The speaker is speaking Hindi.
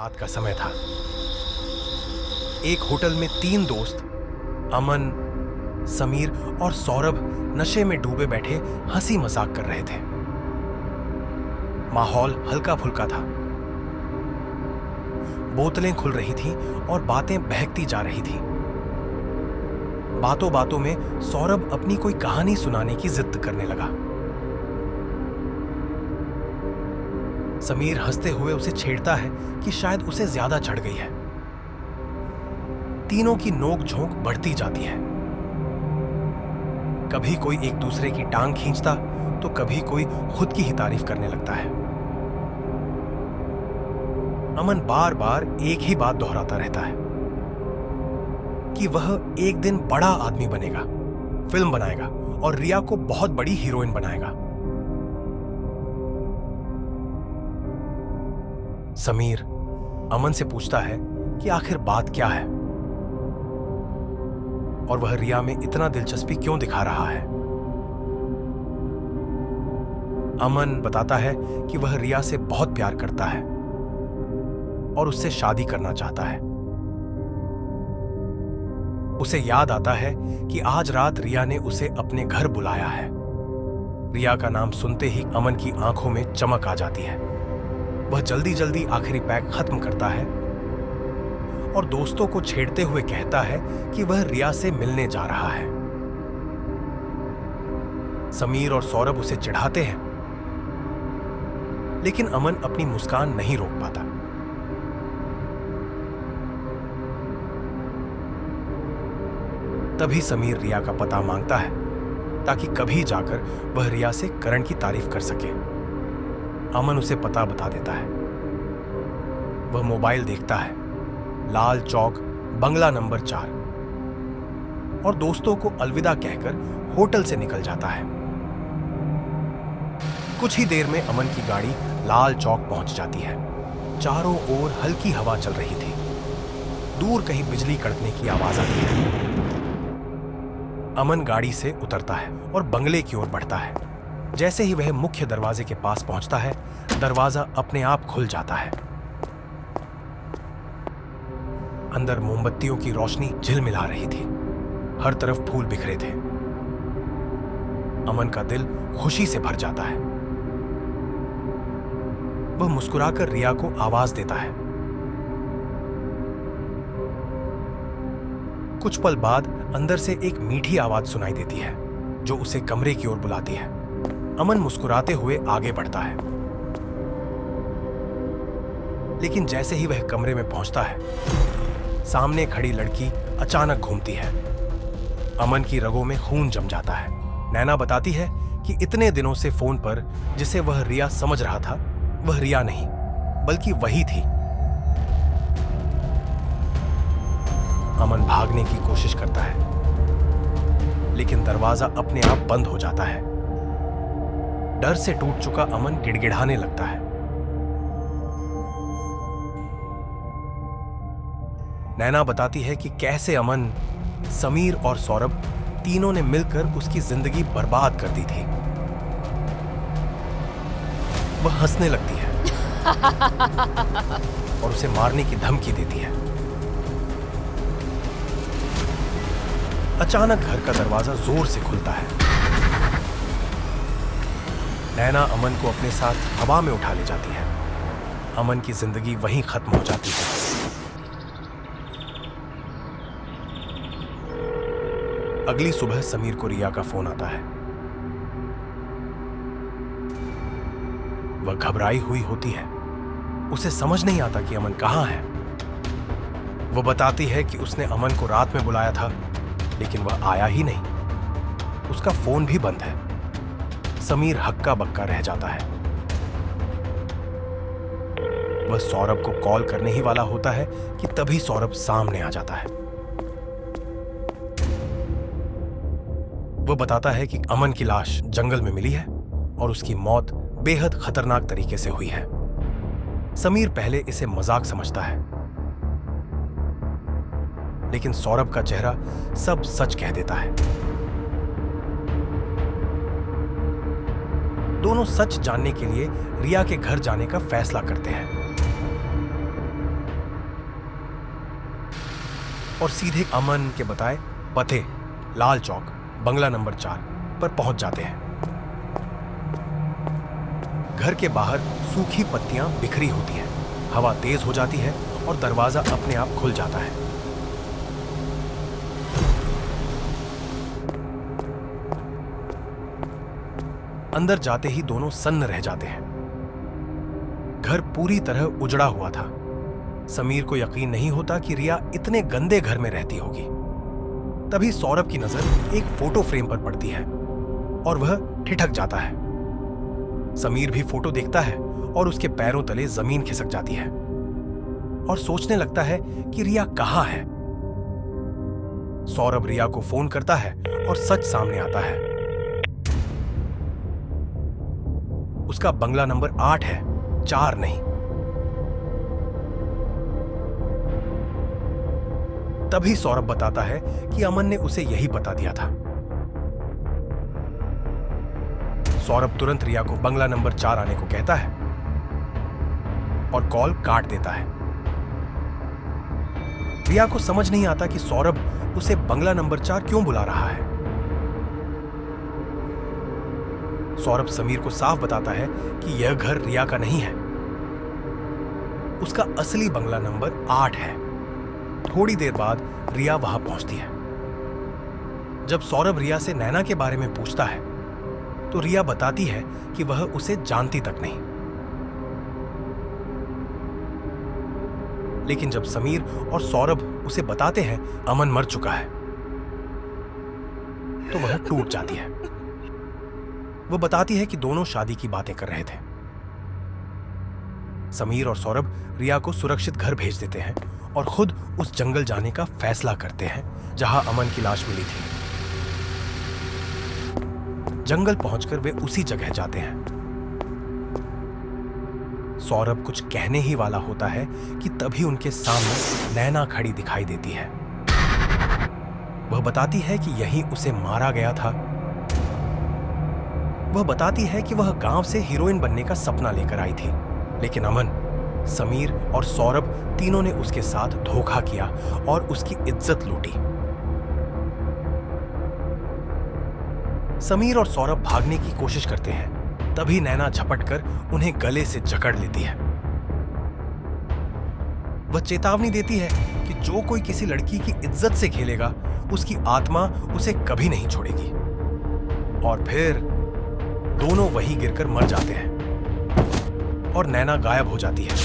रात का समय था। एक होटल में तीन दोस्त अमन, समीर और सौरभ नशे में डूबे बैठे हंसी मजाक कर रहे थे। माहौल हल्का फुल्का था। बोतलें खुल रही थीं और बातें बहकती जा रही थीं। बातों बातों में सौरभ अपनी कोई कहानी सुनाने की जिद करने लगा। समीर हंसते हुए उसे छेड़ता है कि शायद उसे ज्यादा चढ़ गई है। तीनों की नोक झोंक बढ़ती जाती है। कभी कोई एक दूसरे की टांग खींचता तो कभी कोई खुद की ही तारीफ करने लगता है। अमन बार बार एक ही बात दोहराता रहता है कि वह एक दिन बड़ा आदमी बनेगा, फिल्म बनाएगा और रिया को बहुत बड़ी हीरोइन बनाएगा। समीर अमन से पूछता है कि आखिर बात क्या है और वह रिया में इतना दिलचस्पी क्यों दिखा रहा है। अमन बताता है कि वह रिया से बहुत प्यार करता है और उससे शादी करना चाहता है। उसे याद आता है कि आज रात रिया ने उसे अपने घर बुलाया है। रिया का नाम सुनते ही अमन की आंखों में चमक आ जाती है। वह जल्दी जल्दी आखिरी पैक खत्म करता है और दोस्तों को छेड़ते हुए कहता है कि वह रिया से मिलने जा रहा है। समीर और सौरभ उसे चिढ़ाते हैं, लेकिन अमन अपनी मुस्कान नहीं रोक पाता। तभी समीर रिया का पता मांगता है ताकि कभी जाकर वह रिया से करण की तारीफ कर सके। अमन उसे पता बता देता है। वह मोबाइल देखता है, लाल चौक, बंगला नंबर 4, और दोस्तों को अलविदा कहकर होटल से निकल जाता है। कुछ ही देर में अमन की गाड़ी लाल चौक पहुंच जाती है। चारों ओर हल्की हवा चल रही थी। दूर कहीं बिजली कड़कने की आवाज आती है। अमन गाड़ी से उतरता है और बंगले की ओर बढ़ता है। जैसे ही वह मुख्य दरवाजे के पास पहुंचता है, दरवाजा अपने आप खुल जाता है। अंदर मोमबत्तियों की रोशनी झिलमिला रही थी। हर तरफ फूल बिखरे थे। अमन का दिल खुशी से भर जाता है। वह मुस्कुराकर रिया को आवाज देता है। कुछ पल बाद अंदर से एक मीठी आवाज सुनाई देती है जो उसे कमरे की ओर बुलाती है। अमन मुस्कुराते हुए आगे बढ़ता है, लेकिन जैसे ही वह कमरे में पहुंचता है, सामने खड़ी लड़की अचानक घूमती है। अमन की रगों में खून जम जाता है। नैना बताती है कि इतने दिनों से फोन पर जिसे वह रिया समझ रहा था, वह रिया नहीं बल्कि वही थी। अमन भागने की कोशिश करता है, लेकिन दरवाजा अपने आप बंद हो जाता है। डर से टूट चुका अमन गिड़गिड़ाने लगता है। नैना बताती है कि कैसे अमन, समीर और सौरभ तीनों ने मिलकर उसकी जिंदगी बर्बाद कर दी थी। वह हंसने लगती है और उसे मारने की धमकी देती है। अचानक घर का दरवाजा जोर से खुलता है। नैना अमन को अपने साथ हवा में उठा ले जाती है। अमन की जिंदगी वहीं खत्म हो जाती है। अगली सुबह समीर को रिया का फोन आता है। वह घबराई हुई होती है। उसे समझ नहीं आता कि अमन कहां है। वह बताती है कि उसने अमन को रात में बुलाया था, लेकिन वह आया ही नहीं। उसका फोन भी बंद है। समीर हक्का बक्का रह जाता है। वह सौरभ को कॉल करने ही वाला होता है कि तभी सौरभ सामने आ जाता है। वह बताता है कि अमन की लाश जंगल में मिली है और उसकी मौत बेहद खतरनाक तरीके से हुई है। समीर पहले इसे मजाक समझता है, लेकिन सौरभ का चेहरा सब सच कह देता है। दोनों सच जानने के लिए रिया के घर जाने का फैसला करते हैं। और सीधे अमन के बताए पते लाल चौक बंगला नंबर 4 पर पहुंच जाते हैं। घर के बाहर सूखी पत्तियां बिखरी होती हैं, हवा तेज हो जाती है और दरवाजा अपने आप खुल जाता है। अंदर जाते ही दोनों सन्न रह जाते हैं। घर पूरी तरह उजड़ा हुआ था। समीर को यकीन नहीं होता कि रिया इतने गंदे घर में रहती होगी। तभी सौरभ की नजर एक फोटो फ्रेम पर पड़ती है और वह ठिठक जाता है। समीर भी फोटो देखता है और उसके पैरों तले जमीन खिसक जाती है और सोचने लगता है कि रिया कहां है। सौरभ रिया को फोन करता है और सच सामने आता है। उसका बंगला नंबर 8 है, 4 नहीं। तभी सौरभ बताता है कि अमन ने उसे यही बता दिया था। सौरभ तुरंत रिया को बंगला नंबर 4 आने को कहता है और कॉल काट देता है। रिया को समझ नहीं आता कि सौरभ उसे बंगला नंबर 4 क्यों बुला रहा है। सौरभ समीर को साफ बताता है कि यह घर रिया का नहीं है, उसका असली बंगला नंबर 8 है। थोड़ी देर बाद रिया वहां पहुंचती है। जब सौरभ रिया से नैना के बारे में पूछता है तो रिया बताती है कि वह उसे जानती तक नहीं। लेकिन जब समीर और सौरभ उसे बताते हैं अमन मर चुका है तो वह टूट जाती है। वह बताती है कि दोनों शादी की बातें कर रहे थे। समीर और सौरभ रिया को सुरक्षित घर भेज देते हैं और खुद उस जंगल जाने का फैसला करते हैं जहां अमन की लाश मिली थी। जंगल पहुंचकर वे उसी जगह जाते हैं। सौरभ कुछ कहने ही वाला होता है कि तभी उनके सामने नैना खड़ी दिखाई देती है। वह बताती है कि यहीं उसे मारा गया था। वह बताती है कि वह गांव से हीरोइन बनने का सपना लेकर आई थी, लेकिन अमन, समीर और सौरभ तीनों ने उसके साथ धोखा किया और उसकी इज्जत लूटी। समीर और सौरभ भागने की कोशिश करते हैं, तभी नैना झपटकर उन्हें गले से जकड़ लेती है। वह चेतावनी देती है कि जो कोई किसी लड़की की इज्जत से खेलेगा उसकी आत्मा उसे कभी नहीं छोड़ेगी। और फिर दोनों वहीं गिरकर मर जाते हैं और नैना गायब हो जाती है।